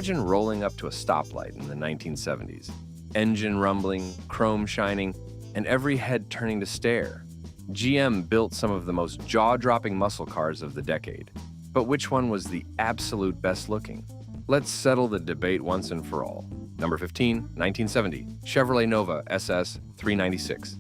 Imagine rolling up to a stoplight in the 1970s. Engine rumbling, chrome shining, and every head turning to stare. GM built some of the most jaw-dropping muscle cars of the decade. But which one was the absolute best looking? Let's settle the debate once and for all. Number 15, 1970, Chevrolet Nova SS 396.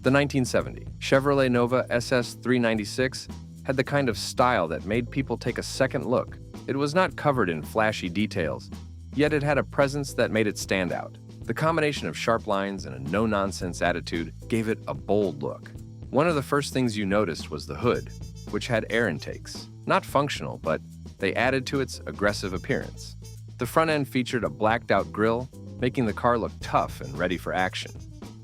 The 1970 Chevrolet Nova SS 396 had the kind of style that made people take a second look. It was not covered in flashy details, yet it had a presence that made it stand out. The combination of sharp lines and a no-nonsense attitude gave it a bold look. One of the first things you noticed was the hood, which had air intakes. Not functional, but they added to its aggressive appearance. The front end featured a blacked-out grille, making the car look tough and ready for action.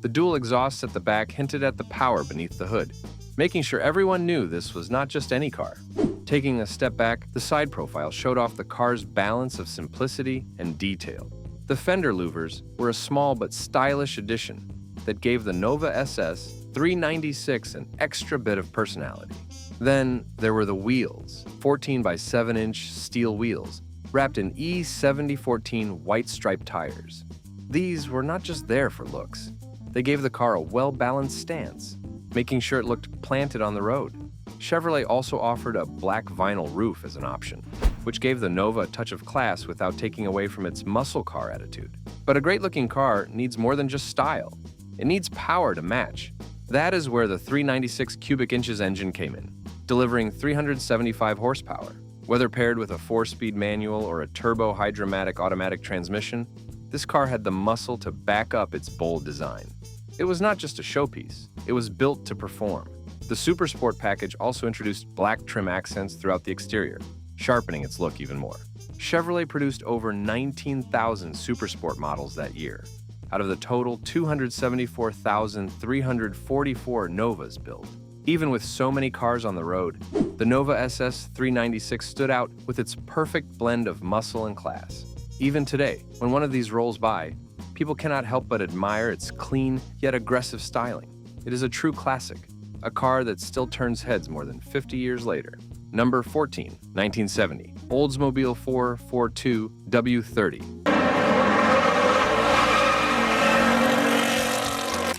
The dual exhausts at the back hinted at the power beneath the hood, making sure everyone knew this was not just any car. Taking a step back, the side profile showed off the car's balance of simplicity and detail. The fender louvers were a small but stylish addition that gave the Nova SS 396 an extra bit of personality. Then there were the wheels, 14 by 7-inch steel wheels, wrapped in E7014 white striped tires. These were not just there for looks. They gave the car a well-balanced stance, making sure it looked planted on the road. Chevrolet also offered a black vinyl roof as an option, which gave the Nova a touch of class without taking away from its muscle car attitude. But a great-looking car needs more than just style. It needs power to match. That is where the 396 cubic inches engine came in, delivering 375 horsepower. Whether paired with a 4-speed manual or a turbo-hydromatic automatic transmission, this car had the muscle to back up its bold design. It was not just a showpiece, it was built to perform. The Super Sport package also introduced black trim accents throughout the exterior, sharpening its look even more. Chevrolet produced over 19,000 Super Sport models that year, out of the total 274,344 Novas built. Even with so many cars on the road, the Nova SS 396 stood out with its perfect blend of muscle and class. Even today, when one of these rolls by, people cannot help but admire its clean yet aggressive styling. It is a true classic, a car that still turns heads more than 50 years later. Number 14, 1970, Oldsmobile 442 W30.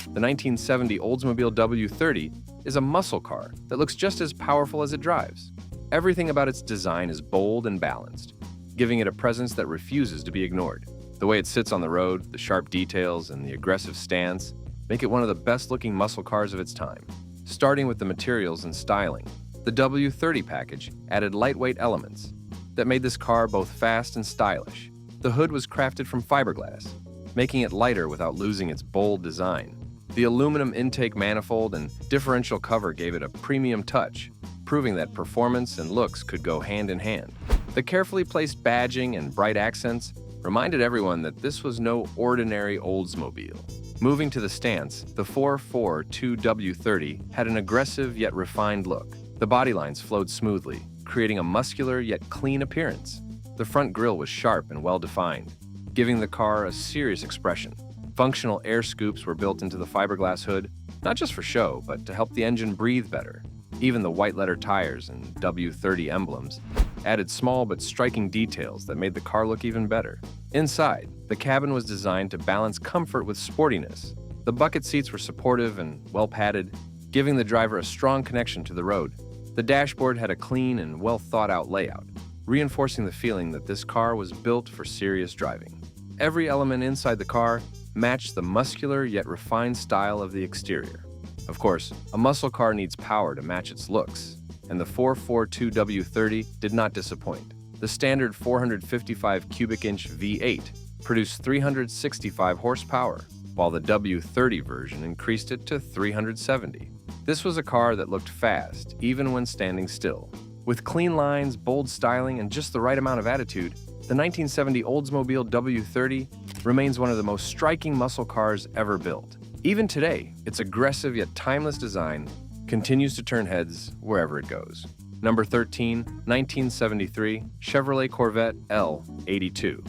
The 1970 Oldsmobile W30 is a muscle car that looks just as powerful as it drives. Everything about its design is bold and balanced, giving it a presence that refuses to be ignored. The way it sits on the road, the sharp details, and the aggressive stance make it one of the best-looking muscle cars of its time. Starting with the materials and styling, the W30 package added lightweight elements that made this car both fast and stylish. The hood was crafted from fiberglass, making it lighter without losing its bold design. The aluminum intake manifold and differential cover gave it a premium touch, proving that performance and looks could go hand in hand. The carefully placed badging and bright accents reminded everyone that this was no ordinary Oldsmobile. Moving to the stance, the 442 W30 had an aggressive yet refined look. The body lines flowed smoothly, creating a muscular yet clean appearance. The front grille was sharp and well-defined, giving the car a serious expression. Functional air scoops were built into the fiberglass hood, not just for show, but to help the engine breathe better. Even the white letter tires and W30 emblems added small but striking details that made the car look even better. Inside, the cabin was designed to balance comfort with sportiness. The bucket seats were supportive and well-padded, giving the driver a strong connection to the road. The dashboard had a clean and well-thought-out layout, reinforcing the feeling that this car was built for serious driving. Every element inside the car matched the muscular yet refined style of the exterior. Of course, a muscle car needs power to match its looks, and the 442 W30 did not disappoint. The standard 455 cubic inch V8 produced 365 horsepower, while the W30 version increased it to 370. This was a car that looked fast, even when standing still. With clean lines, bold styling, and just the right amount of attitude, the 1970 Oldsmobile W30 remains one of the most striking muscle cars ever built. Even today, its aggressive yet timeless design continues to turn heads wherever it goes. Number 13, 1973 Chevrolet Corvette L82.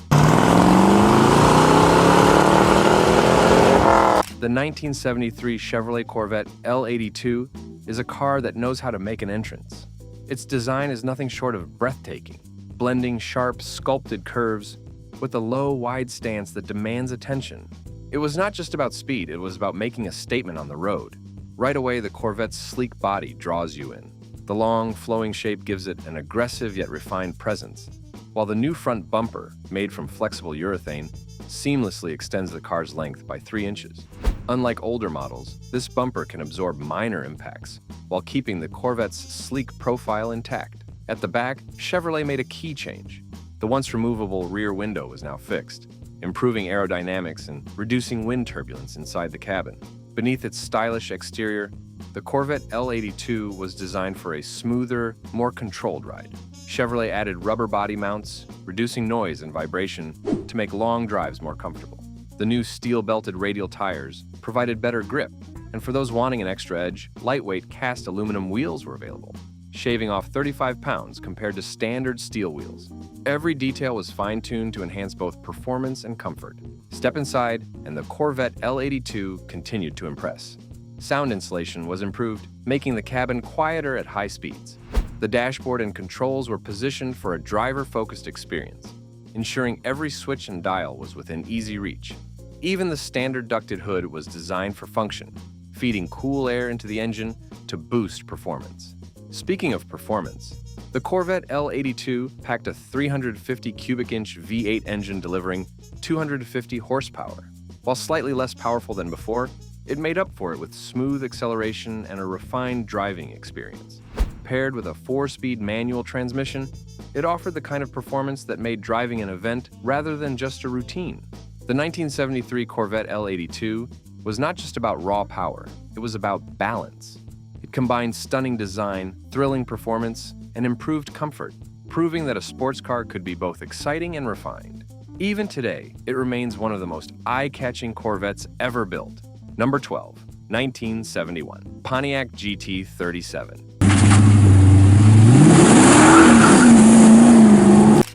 The 1973 Chevrolet Corvette L82 is a car that knows how to make an entrance. Its design is nothing short of breathtaking, blending sharp, sculpted curves with a low, wide stance that demands attention. It was not just about speed, it was about making a statement on the road. Right away, the Corvette's sleek body draws you in. The long, flowing shape gives it an aggressive yet refined presence, while the new front bumper, made from flexible urethane, seamlessly extends the car's length by 3 inches. Unlike older models, this bumper can absorb minor impacts while keeping the Corvette's sleek profile intact. At the back, Chevrolet made a key change. The once removable rear window is now fixed, improving aerodynamics and reducing wind turbulence inside the cabin. Beneath its stylish exterior, the Corvette L82 was designed for a smoother, more controlled ride. Chevrolet added rubber body mounts, reducing noise and vibration to make long drives more comfortable. The new steel-belted radial tires provided better grip, and for those wanting an extra edge, lightweight cast aluminum wheels were available, shaving off 35 pounds compared to standard steel wheels. Every detail was fine-tuned to enhance both performance and comfort. Step inside, and the Corvette L82 continued to impress. Sound insulation was improved, making the cabin quieter at high speeds. The dashboard and controls were positioned for a driver-focused experience, ensuring every switch and dial was within easy reach. Even the standard ducted hood was designed for function, feeding cool air into the engine to boost performance. Speaking of performance, the Corvette L82 packed a 350 cubic inch V8 engine delivering 250 horsepower. While slightly less powerful than before, it made up for it with smooth acceleration and a refined driving experience. Paired with a 4-speed manual transmission, it offered the kind of performance that made driving an event rather than just a routine. The 1973 Corvette L82 was not just about raw power, it was about balance. It combined stunning design, thrilling performance, and improved comfort, proving that a sports car could be both exciting and refined. Even today, it remains one of the most eye-catching Corvettes ever built. Number 12, 1971, Pontiac GT37.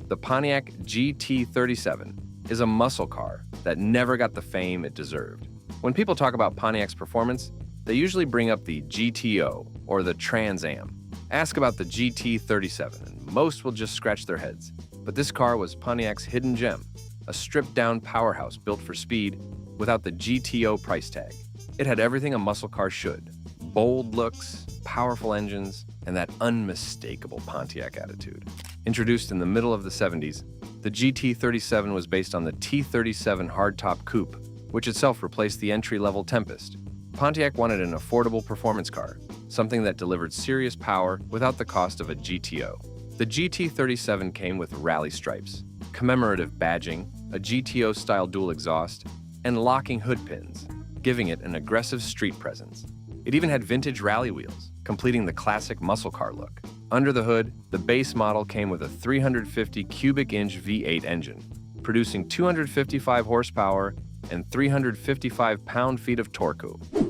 The Pontiac GT37 is a muscle car that never got the fame it deserved. When people talk about Pontiac's performance, they usually bring up the GTO or the Trans Am. Ask about the GT37 and most will just scratch their heads. But this car was Pontiac's hidden gem, a stripped-down powerhouse built for speed without the GTO price tag. It had everything a muscle car should: bold looks, powerful engines, and that unmistakable Pontiac attitude. Introduced in the middle of the 70s, the GT37 was based on the T37 hardtop coupe, which itself replaced the entry-level Tempest. Pontiac wanted an affordable performance car, something that delivered serious power without the cost of a GTO. The GT37 came with rally stripes, commemorative badging, a GTO-style dual exhaust, and locking hood pins, giving it an aggressive street presence. It even had vintage rally wheels, completing the classic muscle car look. Under the hood, the base model came with a 350 cubic inch V8 engine, producing 255 horsepower and 355 pound-feet of torque.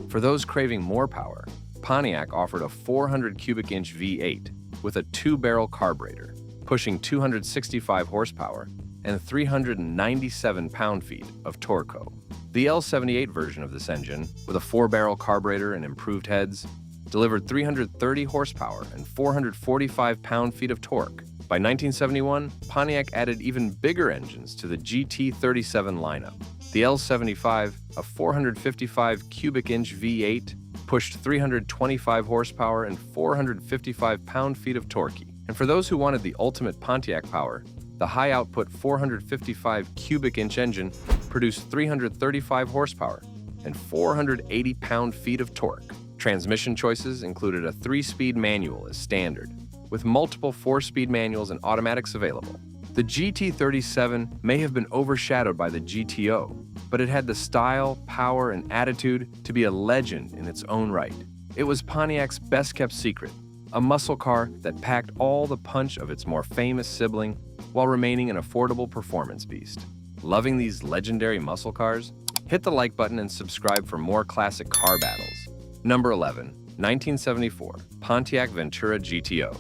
For those craving more power, Pontiac offered a 400 cubic inch V8 with a 2-barrel carburetor, pushing 265 horsepower and 397 pound-feet of torque. The L78 version of this engine, with a 4-barrel carburetor and improved heads, delivered 330 horsepower and 445 pound-feet of torque. By 1971, Pontiac added even bigger engines to the GT37 lineup. The L75, a 455 cubic inch V8, pushed 325 horsepower and 455 pound-feet of torque. And for those who wanted the ultimate Pontiac power, the high-output 455 cubic inch engine produced 335 horsepower and 480 pound-feet of torque. Transmission choices included a 3-speed manual as standard, with multiple 4-speed manuals and automatics available. The GT37 may have been overshadowed by the GTO, but it had the style, power, and attitude to be a legend in its own right. It was Pontiac's best-kept secret, a muscle car that packed all the punch of its more famous sibling while remaining an affordable performance beast. Loving these legendary muscle cars? Hit the like button and subscribe for more classic car battles. Number 11, 1974, Pontiac Ventura GTO.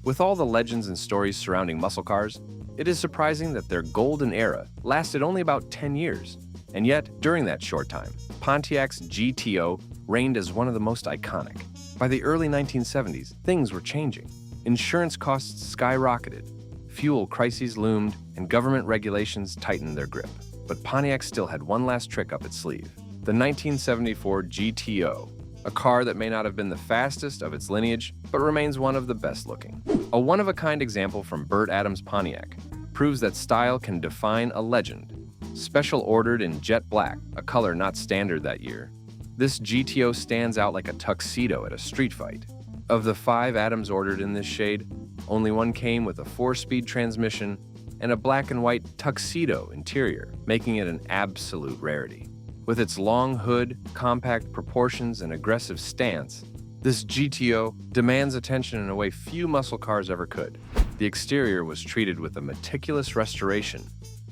With all the legends and stories surrounding muscle cars, it is surprising that their golden era lasted only about 10 years. And yet, during that short time, Pontiac's GTO reigned as one of the most iconic. By the early 1970s, things were changing. Insurance costs skyrocketed, fuel crises loomed, and government regulations tightened their grip. But Pontiac still had one last trick up its sleeve: the 1974 GTO, a car that may not have been the fastest of its lineage, but remains one of the best looking. A one-of-a-kind example from Burt Adams' Pontiac proves that style can define a legend. Special ordered in jet black, a color not standard that year, this GTO stands out like a tuxedo at a street fight. Of the 5 Adams ordered in this shade, only one came with a 4-speed transmission and a black and white tuxedo interior, making it an absolute rarity. With its long hood, compact proportions, and aggressive stance, this GTO demands attention in a way few muscle cars ever could. The exterior was treated with a meticulous restoration,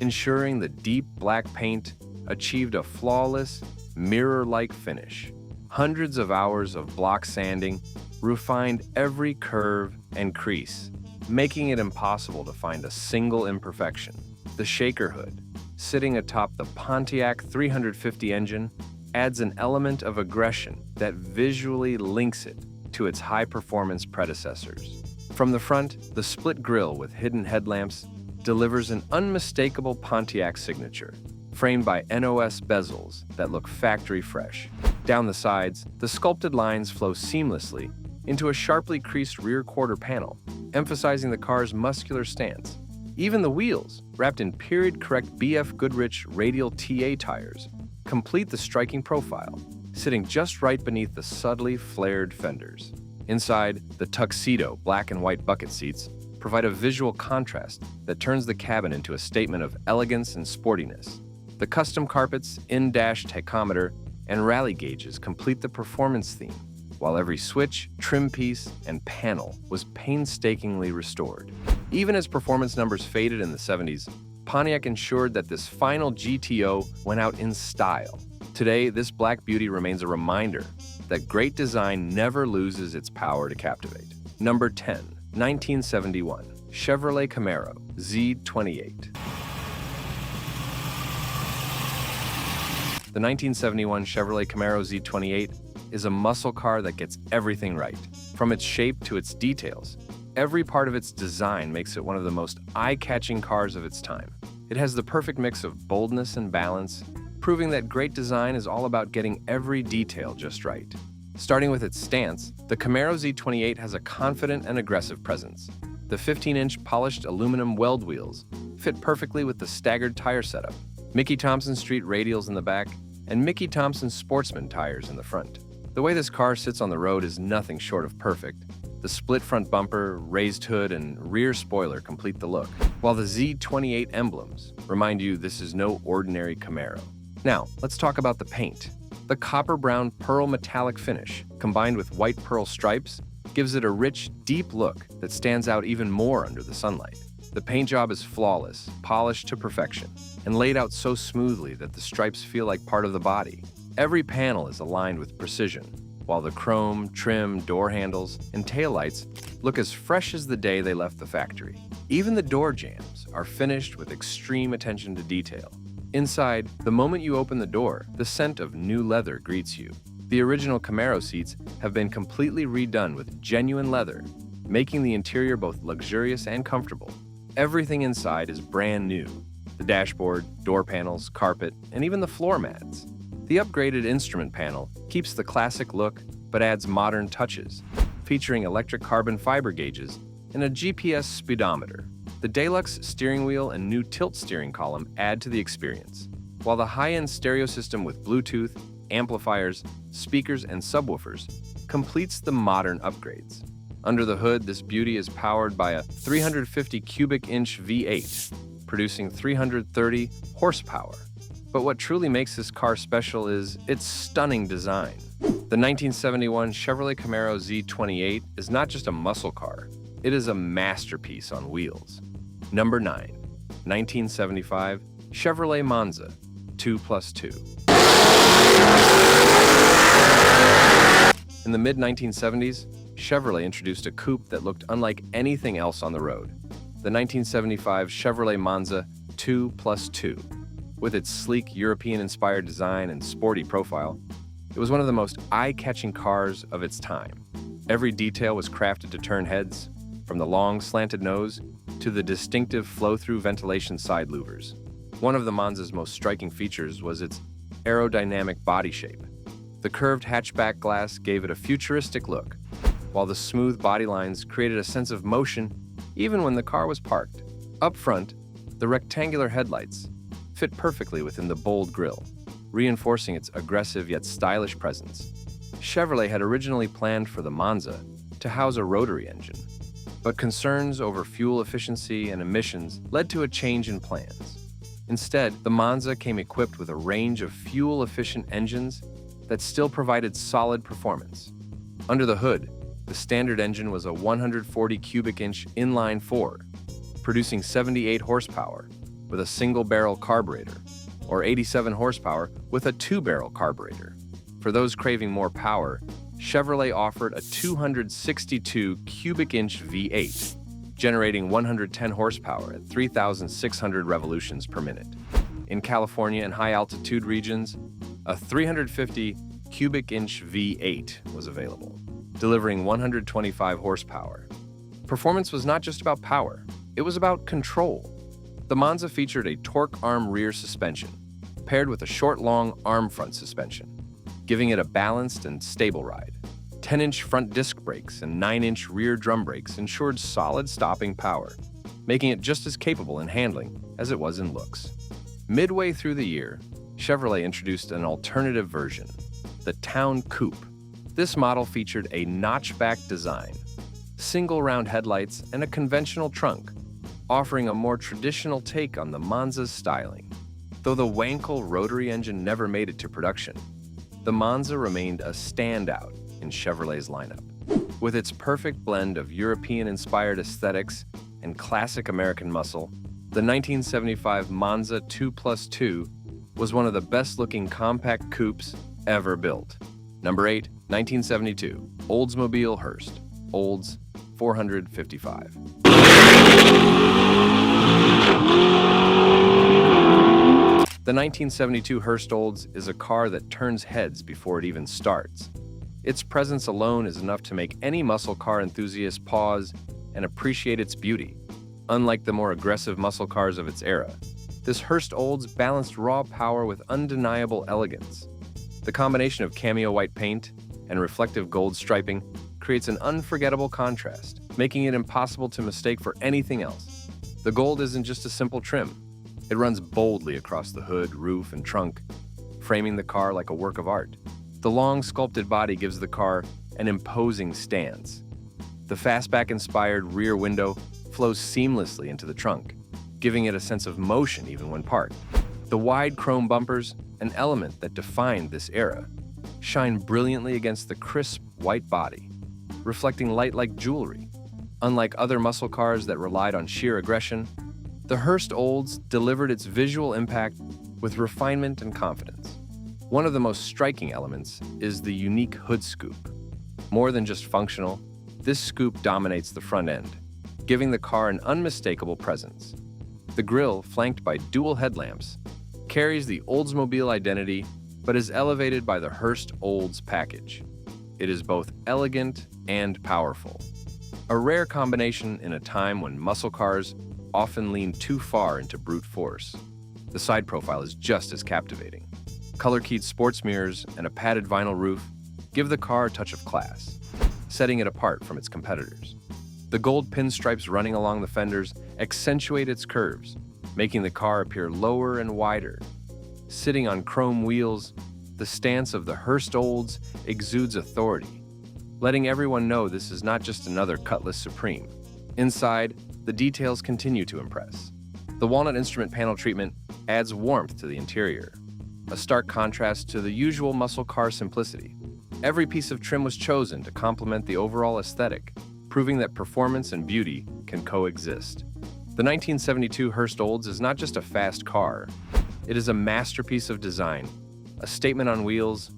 ensuring the deep black paint achieved a flawless, mirror-like finish. Hundreds of hours of block sanding refined every curve and crease, making it impossible to find a single imperfection. The shaker hood, sitting atop the Pontiac 350 engine, adds an element of aggression that visually links it to its high-performance predecessors. From the front, the split grille with hidden headlamps delivers an unmistakable Pontiac signature, framed by NOS bezels that look factory fresh. Down the sides, the sculpted lines flow seamlessly into a sharply creased rear quarter panel, emphasizing the car's muscular stance. Even the wheels, wrapped in period-correct BF Goodrich radial TA tires, complete the striking profile, sitting just right beneath the subtly flared fenders. Inside, the tuxedo black and white bucket seats provide a visual contrast that turns the cabin into a statement of elegance and sportiness. The custom carpets, in-dash tachometer, and rally gauges complete the performance theme, while every switch, trim piece, and panel was painstakingly restored. Even as performance numbers faded in the 70s, Pontiac ensured that this final GTO went out in style. Today, this black beauty remains a reminder that great design never loses its power to captivate. Number 10, 1971, Chevrolet Camaro Z28. The 1971 Chevrolet Camaro Z28 is a muscle car that gets everything right. From its shape to its details, every part of its design makes it one of the most eye-catching cars of its time. It has the perfect mix of boldness and balance, proving that great design is all about getting every detail just right. Starting with its stance, the Camaro Z28 has a confident and aggressive presence. The 15-inch polished aluminum weld wheels fit perfectly with the staggered tire setup, Mickey Thompson Street radials in the back, and Mickey Thompson Sportsman tires in the front. The way this car sits on the road is nothing short of perfect. The split front bumper, raised hood, and rear spoiler complete the look, while the Z28 emblems remind you this is no ordinary Camaro. Now, let's talk about the paint. The copper brown pearl metallic finish, combined with white pearl stripes, gives it a rich, deep look that stands out even more under the sunlight. The paint job is flawless, polished to perfection, and laid out so smoothly that the stripes feel like part of the body. Every panel is aligned with precision, while the chrome, trim, door handles, and taillights look as fresh as the day they left the factory. Even the door jambs are finished with extreme attention to detail. Inside, the moment you open the door, the scent of new leather greets you. The original Camaro seats have been completely redone with genuine leather, making the interior both luxurious and comfortable. Everything inside is brand new: the dashboard, door panels, carpet, and even the floor mats. The upgraded instrument panel keeps the classic look but adds modern touches, featuring electric carbon fiber gauges and a GPS speedometer. The deluxe steering wheel and new tilt steering column add to the experience, while the high-end stereo system with Bluetooth, amplifiers, speakers, and subwoofers completes the modern upgrades. Under the hood, this beauty is powered by a 350 cubic inch V8, producing 330 horsepower. But what truly makes this car special is its stunning design. The 1971 Chevrolet Camaro Z28 is not just a muscle car, it is a masterpiece on wheels. Number 9, 1975 Chevrolet Monza 2+2. In the mid-1970s, Chevrolet introduced a coupe that looked unlike anything else on the road. The 1975 Chevrolet Monza 2+2. With its sleek European-inspired design and sporty profile, It was one of the most eye-catching cars of its time. Every detail was crafted to turn heads, from the long, slanted nose to the distinctive flow-through ventilation side louvers. One of the Monza's most striking features was its aerodynamic body shape. The curved hatchback glass gave it a futuristic look, while the smooth body lines created a sense of motion even when the car was parked. Up front, the rectangular headlights fit perfectly within the bold grille, reinforcing its aggressive yet stylish presence. Chevrolet had originally planned for the Monza to house a rotary engine, but concerns over fuel efficiency and emissions led to a change in plans. Instead, the Monza came equipped with a range of fuel-efficient engines that still provided solid performance. Under the hood, the standard engine was a 140 cubic inch inline-4, producing 78 horsepower with a single-barrel carburetor, or 87 horsepower with a two-barrel carburetor. For those craving more power, Chevrolet offered a 262 cubic inch V8, generating 110 horsepower at 3,600 revolutions per minute. In California and high-altitude regions, a 350 cubic inch V8 was available, delivering 125 horsepower. Performance was not just about power, it was about control. The Monza featured a torque arm rear suspension, paired with a short, long arm front suspension, giving it a balanced and stable ride. 10-inch front disc brakes and 9-inch rear drum brakes ensured solid stopping power, making it just as capable in handling as it was in looks. Midway through the year, Chevrolet introduced an alternative version, the Town Coupe. This model featured a notchback design, single-round headlights, and a conventional trunk, offering a more traditional take on the Monza's styling. Though the Wankel rotary engine never made it to production, the Monza remained a standout in Chevrolet's lineup. With its perfect blend of European-inspired aesthetics and classic American muscle, the 1975 Monza 2+2 was one of the best-looking compact coupes ever built. Number 8, 1972, Oldsmobile Hearst, Olds 455. The 1972 Hearst Olds is a car that turns heads before it even starts. Its presence alone is enough to make any muscle car enthusiast pause and appreciate its beauty. Unlike the more aggressive muscle cars of its era, this Hearst Olds balanced raw power with undeniable elegance. The combination of cameo white paint and reflective gold striping creates an unforgettable contrast, making it impossible to mistake for anything else. The gold isn't just a simple trim. It runs boldly across the hood, roof, and trunk, framing the car like a work of art. The long, sculpted body gives the car an imposing stance. The fastback-inspired rear window flows seamlessly into the trunk, giving it a sense of motion even when parked. The wide chrome bumpers, an element that defined this era, shine brilliantly against the crisp white body, reflecting light like jewelry. Unlike other muscle cars that relied on sheer aggression, the Hearst Olds delivered its visual impact with refinement and confidence. One of the most striking elements is the unique hood scoop. More than just functional, this scoop dominates the front end, giving the car an unmistakable presence. The grille, flanked by dual headlamps, carries the Oldsmobile identity but is elevated by the Hearst Olds package. It is both elegant and powerful, a rare combination in a time when muscle cars often lean too far into brute force. The side profile is just as captivating. Color-keyed sports mirrors and a padded vinyl roof give the car a touch of class, setting it apart from its competitors. The gold pinstripes running along the fenders accentuate its curves, making the car appear lower and wider. Sitting on chrome wheels, the stance of the Hearst Olds exudes authority, letting everyone know this is not just another Cutlass Supreme. Inside, the details continue to impress. The walnut instrument panel treatment adds warmth to the interior, a stark contrast to the usual muscle car simplicity. Every piece of trim was chosen to complement the overall aesthetic, proving that performance and beauty can coexist. The 1972 Hearst Olds is not just a fast car, it is a masterpiece of design, a statement on wheels,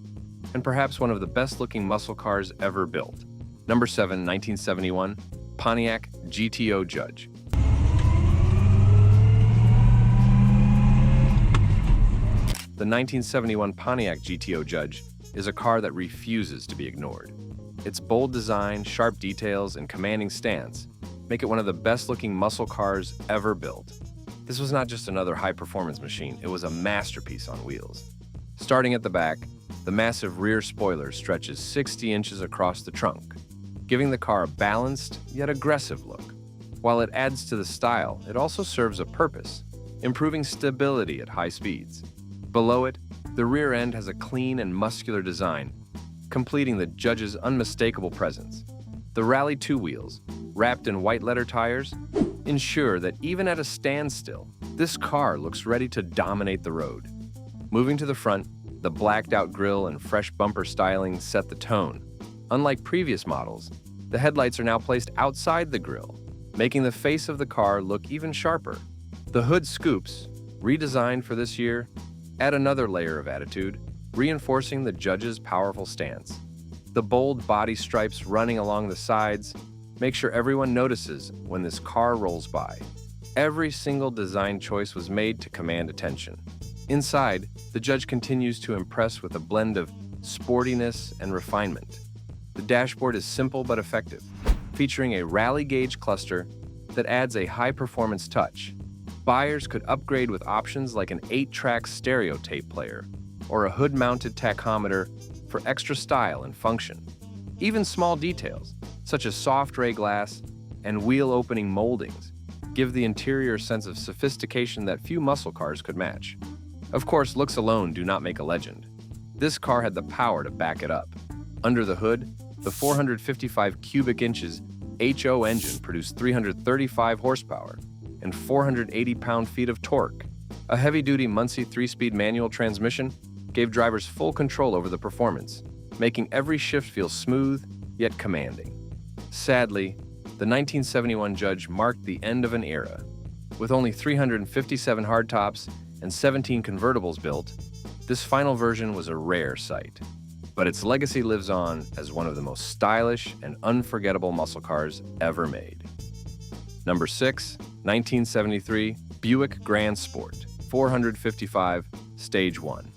and perhaps one of the best-looking muscle cars ever built. Number 7, 1971, Pontiac GTO Judge. the 1971 Pontiac GTO Judge is a car that refuses to be ignored. Its bold design, sharp details, and commanding stance make it one of the best-looking muscle cars ever built. This was not just another high-performance machine, it was a masterpiece on wheels. Starting at the back, the massive rear spoiler stretches 60 inches across the trunk, giving the car a balanced yet aggressive look. While it adds to the style, it also serves a purpose, improving stability at high speeds. Below it, the rear end has a clean and muscular design, completing the Judge's unmistakable presence. The Rally 2 wheels, wrapped in white letter tires, ensure that even at a standstill, this car looks ready to dominate the road. Moving to the front, the blacked-out grille and fresh bumper styling set the tone. Unlike previous models, the headlights are now placed outside the grille, making the face of the car look even sharper. The hood scoops, redesigned for this year, add another layer of attitude, reinforcing the Judge's powerful stance. The bold body stripes running along the sides make sure everyone notices when this car rolls by. Every single design choice was made to command attention. Inside, the Judge continues to impress with a blend of sportiness and refinement. The dashboard is simple but effective, featuring a rally gauge cluster that adds a high-performance touch. Buyers could upgrade with options like an 8-track stereo tape player or a hood-mounted tachometer for extra style and function. Even small details, such as soft ray glass and wheel-opening moldings, give the interior a sense of sophistication that few muscle cars could match. Of course, looks alone do not make a legend. This car had the power to back it up. Under the hood, the 455 cubic inches HO engine produced 335 horsepower and 480 pound-feet of torque. A heavy-duty Muncie 3-speed manual transmission gave drivers full control over the performance, making every shift feel smooth yet commanding. Sadly, the 1971 Judge marked the end of an era. With only 357 hardtops and 17 convertibles built, this final version was a rare sight. But its legacy lives on as one of the most stylish and unforgettable muscle cars ever made. Number 6, 1973 Buick Grand Sport, 455, Stage 1.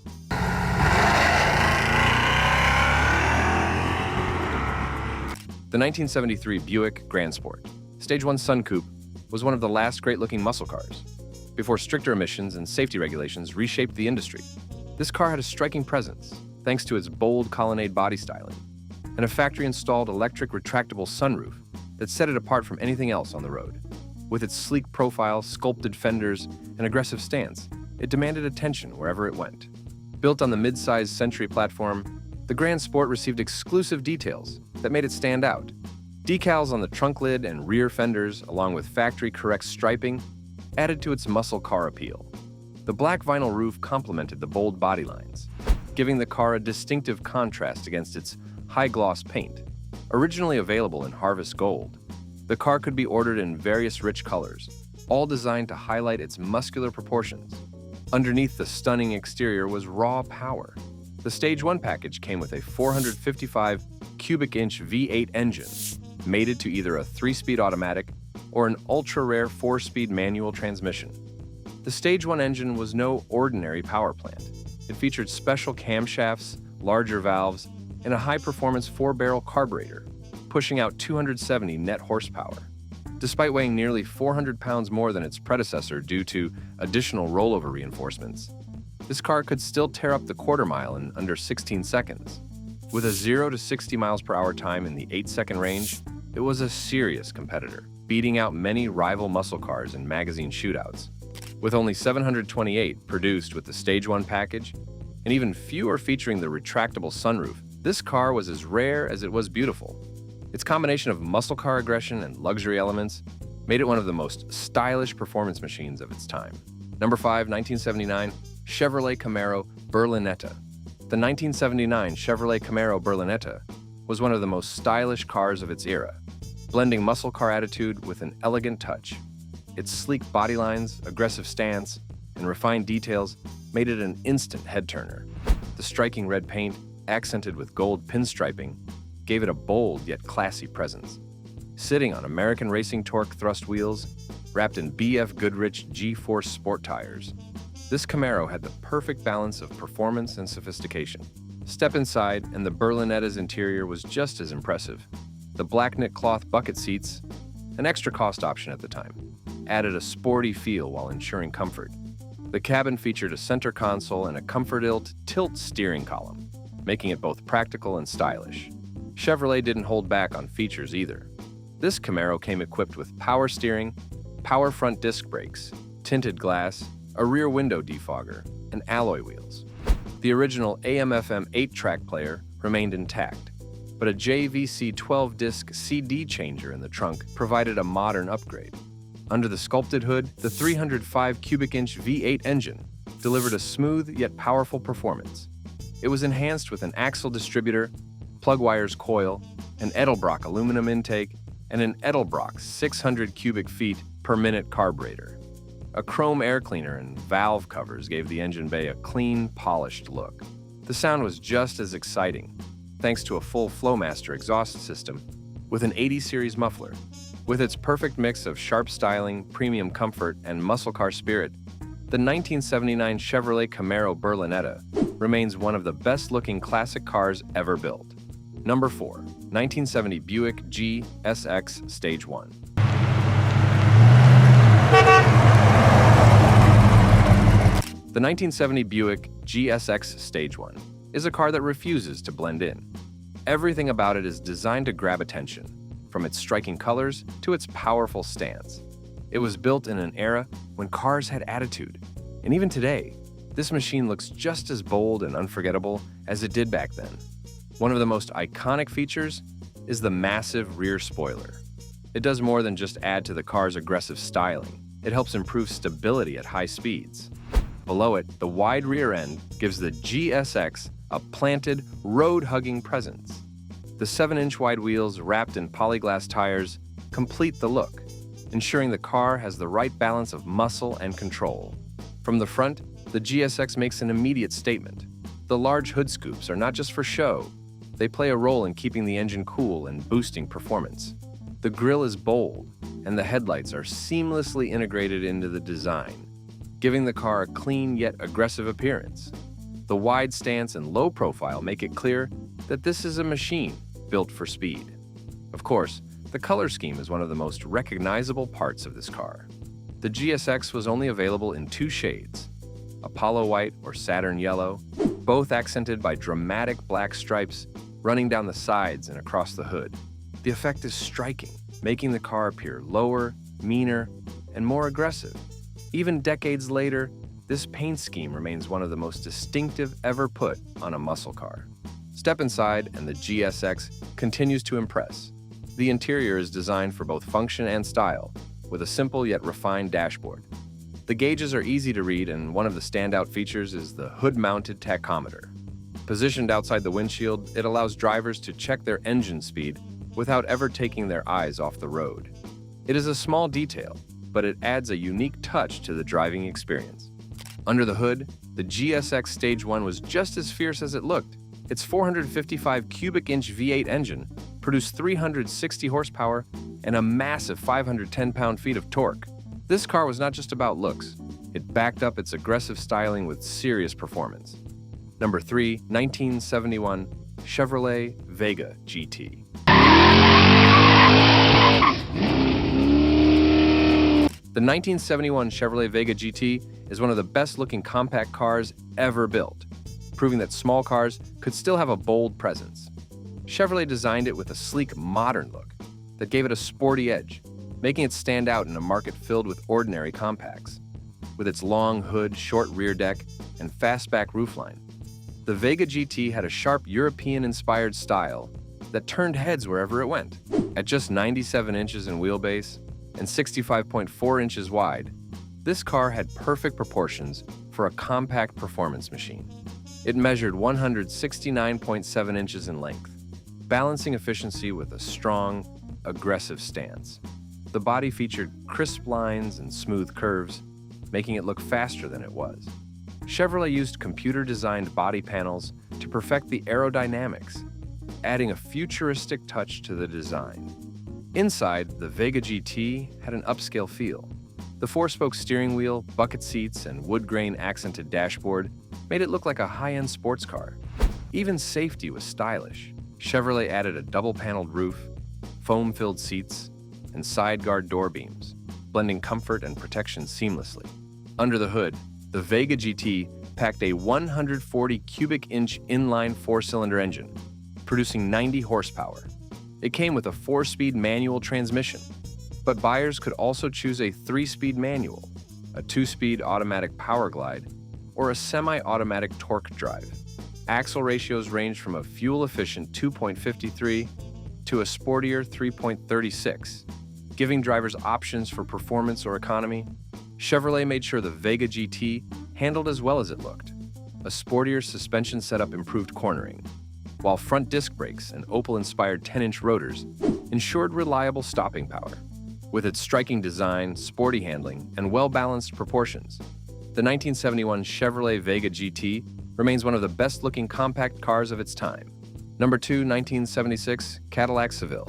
The 1973 Buick Grand Sport, Stage 1 Sun Coupe, was one of the last great-looking muscle cars, before stricter emissions and safety regulations reshaped the industry. This car had a striking presence, thanks to its bold colonnade body styling, and a factory-installed electric retractable sunroof that set it apart from anything else on the road. With its sleek profile, sculpted fenders, and aggressive stance, it demanded attention wherever it went. Built on the mid-size Century platform, the Grand Sport received exclusive details that made it stand out. Decals on the trunk lid and rear fenders, along with factory-correct striping, added to its muscle car appeal. The black vinyl roof complemented the bold body lines, giving the car a distinctive contrast against its high-gloss paint. Originally available in Harvest Gold, the car could be ordered in various rich colors, all designed to highlight its muscular proportions. Underneath the stunning exterior was raw power. The Stage 1 package came with a 455 cubic inch V8 engine, mated to either a 3-speed automatic or an ultra-rare 4-speed manual transmission. The Stage 1 engine was no ordinary power plant. It featured special camshafts, larger valves, and a high-performance 4-barrel carburetor, pushing out 270 net horsepower. Despite weighing nearly 400 pounds more than its predecessor due to additional rollover reinforcements, this car could still tear up the quarter mile in under 16 seconds. With a 0 to 60 miles per hour time in the 8-second range, it was a serious competitor, beating out many rival muscle cars in magazine shootouts. With only 728 produced with the Stage 1 package, and even fewer featuring the retractable sunroof, this car was as rare as it was beautiful. Its combination of muscle car aggression and luxury elements made it one of the most stylish performance machines of its time. Number 5, 1979, Chevrolet Camaro Berlinetta. The 1979 Chevrolet Camaro Berlinetta was one of the most stylish cars of its era, blending muscle car attitude with an elegant touch. Its sleek body lines, aggressive stance, and refined details made it an instant head-turner. The striking red paint, accented with gold pinstriping, gave it a bold yet classy presence. Sitting on American Racing Torque thrust wheels, wrapped in BF Goodrich G-Force sport tires, This Camaro had the perfect balance of performance and sophistication. Step inside, and the Berlinetta's interior was just as impressive. The black knit cloth bucket seats, an extra cost option at the time, added a sporty feel while ensuring comfort. The cabin featured a center console and a comfort tilt steering column, making it both practical and stylish. Chevrolet didn't hold back on features either. This Camaro came equipped with power steering, power front disc brakes, tinted glass, a rear window defogger, and alloy wheels. The original AM/FM 8-track player remained intact, but a JVC 12-disc CD changer in the trunk provided a modern upgrade. Under the sculpted hood, the 305 cubic inch V8 engine delivered a smooth yet powerful performance. It was enhanced with an axle distributor, plug wires coil, an Edelbrock aluminum intake, and an Edelbrock 600 cubic feet per minute carburetor. A chrome air cleaner and valve covers gave the engine bay a clean, polished look. The sound was just as exciting, thanks to a full Flowmaster exhaust system with an 80 series muffler. With its perfect mix of sharp styling, premium comfort, and muscle car spirit, the 1979 Chevrolet Camaro Berlinetta remains one of the best-looking classic cars ever built. Number 4. 1970 Buick GSX Stage 1. The 1970 Buick GSX Stage 1 is a car that refuses to blend in. Everything about it is designed to grab attention, from its striking colors to its powerful stance. It was built in an era when cars had attitude, and even today, this machine looks just as bold and unforgettable as it did back then. One of the most iconic features is the massive rear spoiler. It does more than just add to the car's aggressive styling. It helps improve stability at high speeds. Below it, the wide rear end gives the GSX a planted, road-hugging presence. The 7-inch wide wheels wrapped in polyglass tires complete the look, ensuring the car has the right balance of muscle and control. From the front, the GSX makes an immediate statement. The large hood scoops are not just for show. They play a role in keeping the engine cool and boosting performance. The grille is bold, and the headlights are seamlessly integrated into the design, giving the car a clean yet aggressive appearance. The wide stance and low profile make it clear that this is a machine built for speed. Of course, the color scheme is one of the most recognizable parts of this car. The GSX was only available in 2 shades, Apollo White or Saturn Yellow, both accented by dramatic black stripes running down the sides and across the hood. The effect is striking, making the car appear lower, meaner, and more aggressive. Even decades later, this paint scheme remains one of the most distinctive ever put on a muscle car. Step inside and the GSX continues to impress. The interior is designed for both function and style, with a simple yet refined dashboard. The gauges are easy to read, and one of the standout features is the hood-mounted tachometer. Positioned outside the windshield, it allows drivers to check their engine speed without ever taking their eyes off the road. It is a small detail, but it adds a unique touch to the driving experience. Under the hood, the GSX Stage 1 was just as fierce as it looked. Its 455 cubic inch V8 engine produced 360 horsepower and a massive 510 pound-feet of torque. This car was not just about looks. It backed up its aggressive styling with serious performance. Number 3, 1971 Chevrolet Vega GT. The 1971 Chevrolet Vega GT is one of the best-looking compact cars ever built, proving that small cars could still have a bold presence. Chevrolet designed it with a sleek, modern look that gave it a sporty edge, making it stand out in a market filled with ordinary compacts. With its long hood, short rear deck, and fastback roofline, the Vega GT had a sharp European-inspired style that turned heads wherever it went. At just 97 inches in wheelbase and 65.4 inches wide, this car had perfect proportions for a compact performance machine. It measured 169.7 inches in length, balancing efficiency with a strong, aggressive stance. The body featured crisp lines and smooth curves, making it look faster than it was. Chevrolet used computer-designed body panels to perfect the aerodynamics, adding a futuristic touch to the design. Inside, the Vega GT had an upscale feel. The four-spoke steering wheel, bucket seats, and wood-grain accented dashboard made it look like a high-end sports car. Even safety was stylish. Chevrolet added a double-paneled roof, foam-filled seats, and side-guard door beams, blending comfort and protection seamlessly. Under the hood, the Vega GT packed a 140 cubic inch inline four-cylinder engine, producing 90 horsepower. It came with a 4-speed manual transmission, but buyers could also choose a 3-speed manual, a 2-speed automatic power glide, or a semi-automatic torque drive. Axle ratios ranged from a fuel-efficient 2.53 to a sportier 3.36, giving drivers options for performance or economy. Chevrolet made sure the Vega GT handled as well as it looked. A sportier suspension setup improved cornering, while front disc brakes and Opel-inspired 10-inch rotors ensured reliable stopping power. With its striking design, sporty handling, and well-balanced proportions, the 1971 Chevrolet Vega GT remains one of the best-looking compact cars of its time. Number 2, 1976 Cadillac Seville.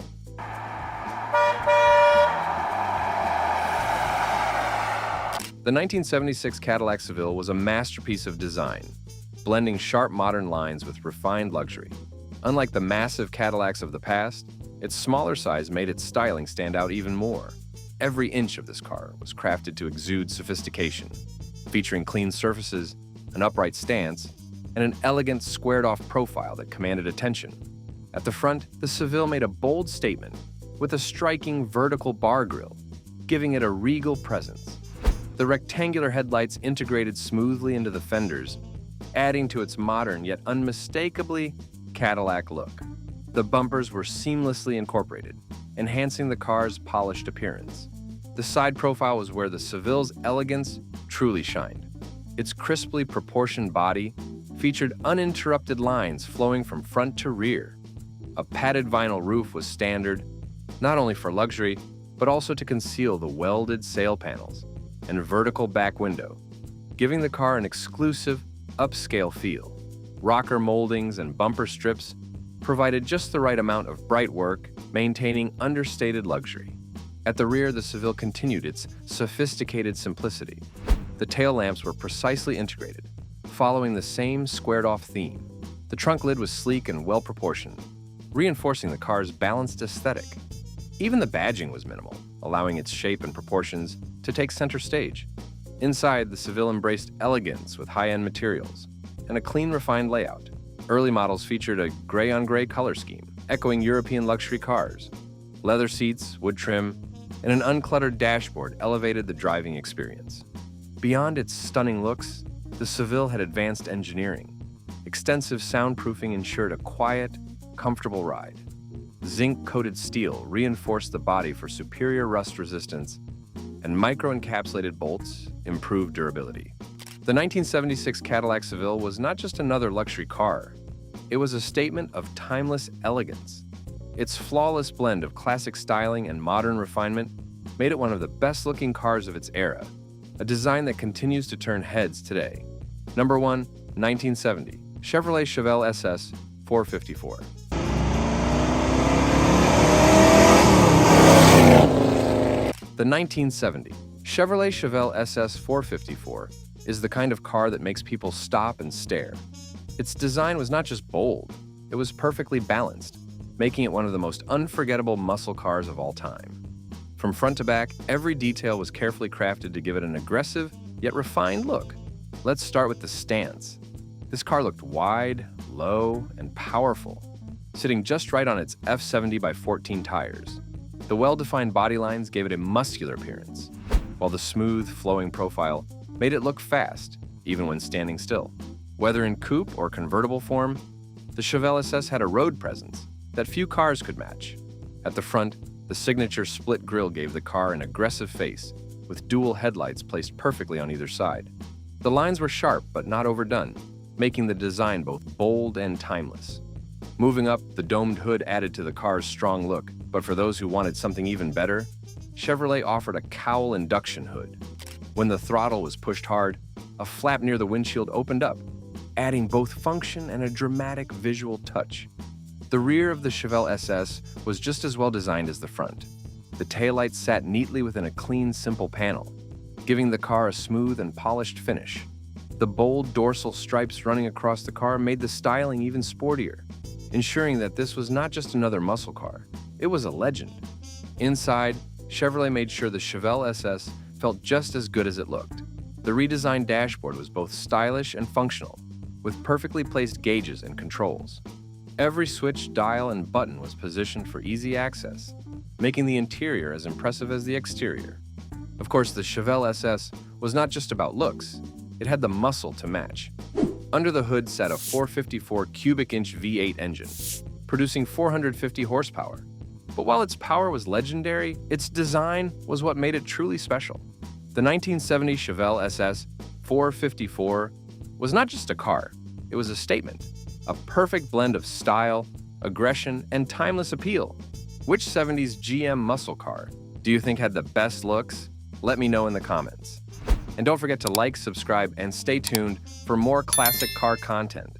The 1976 Cadillac Seville was a masterpiece of design, blending sharp modern lines with refined luxury. Unlike the massive Cadillacs of the past, its smaller size made its styling stand out even more. Every inch of this car was crafted to exude sophistication, featuring clean surfaces, an upright stance, and an elegant squared-off profile that commanded attention. At the front, the Seville made a bold statement with a striking vertical bar grille, giving it a regal presence. The rectangular headlights integrated smoothly into the fenders, adding to its modern yet unmistakably Cadillac look. The bumpers were seamlessly incorporated, enhancing the car's polished appearance. The side profile was where the Seville's elegance truly shined. Its crisply proportioned body featured uninterrupted lines flowing from front to rear. A padded vinyl roof was standard, not only for luxury, but also to conceal the welded sail panels and vertical back window, giving the car an exclusive, upscale feel. Rocker moldings and bumper strips provided just the right amount of bright work, maintaining understated luxury. At the rear, the Seville continued its sophisticated simplicity. The tail lamps were precisely integrated, following the same squared-off theme. The trunk lid was sleek and well-proportioned, reinforcing the car's balanced aesthetic. Even the badging was minimal, allowing its shape and proportions to take center stage. Inside, the Seville embraced elegance with high-end materials and a clean, refined layout. Early models featured a gray-on-gray color scheme, echoing European luxury cars. Leather seats, wood trim, and an uncluttered dashboard elevated the driving experience. Beyond its stunning looks, the Seville had advanced engineering. Extensive soundproofing ensured a quiet, comfortable ride. Zinc-coated steel reinforced the body for superior rust resistance, and micro-encapsulated bolts improved durability. The 1976 Cadillac Seville was not just another luxury car. It was a statement of timeless elegance. Its flawless blend of classic styling and modern refinement made it one of the best-looking cars of its era, a design that continues to turn heads today. Number 1, 1970 Chevrolet Chevelle SS 454. The 1970 Chevrolet Chevelle SS 454 is the kind of car that makes people stop and stare. Its design was not just bold, it was perfectly balanced, making it one of the most unforgettable muscle cars of all time. From front to back, every detail was carefully crafted to give it an aggressive yet refined look. Let's start with the stance. This car looked wide, low, and powerful, sitting just right on its F70/14 tires. The well-defined body lines gave it a muscular appearance, while the smooth, flowing profile made it look fast, even when standing still. Whether in coupe or convertible form, the Chevelle SS had a road presence that few cars could match. At the front, the signature split grille gave the car an aggressive face, with dual headlights placed perfectly on either side. The lines were sharp but not overdone, making the design both bold and timeless. Moving up, the domed hood added to the car's strong look, but for those who wanted something even better, Chevrolet offered a cowl induction hood. When the throttle was pushed hard, a flap near the windshield opened up, adding both function and a dramatic visual touch. The rear of the Chevelle SS was just as well designed as the front. The taillights sat neatly within a clean, simple panel, giving the car a smooth and polished finish. The bold dorsal stripes running across the car made the styling even sportier, ensuring that this was not just another muscle car, it was a legend. Inside, Chevrolet made sure the Chevelle SS felt just as good as it looked. The redesigned dashboard was both stylish and functional, with perfectly placed gauges and controls. Every switch, dial, and button was positioned for easy access, making the interior as impressive as the exterior. Of course, the Chevelle SS was not just about looks, it had the muscle to match. Under the hood sat a 454 cubic inch V8 engine, producing 450 horsepower. But while its power was legendary, its design was what made it truly special. The 1970 Chevelle SS 454 was not just a car, it was a statement, a perfect blend of style, aggression, and timeless appeal. Which 70s GM muscle car do you think had the best looks? Let me know in the comments. And don't forget to like, subscribe, and stay tuned for more classic car content.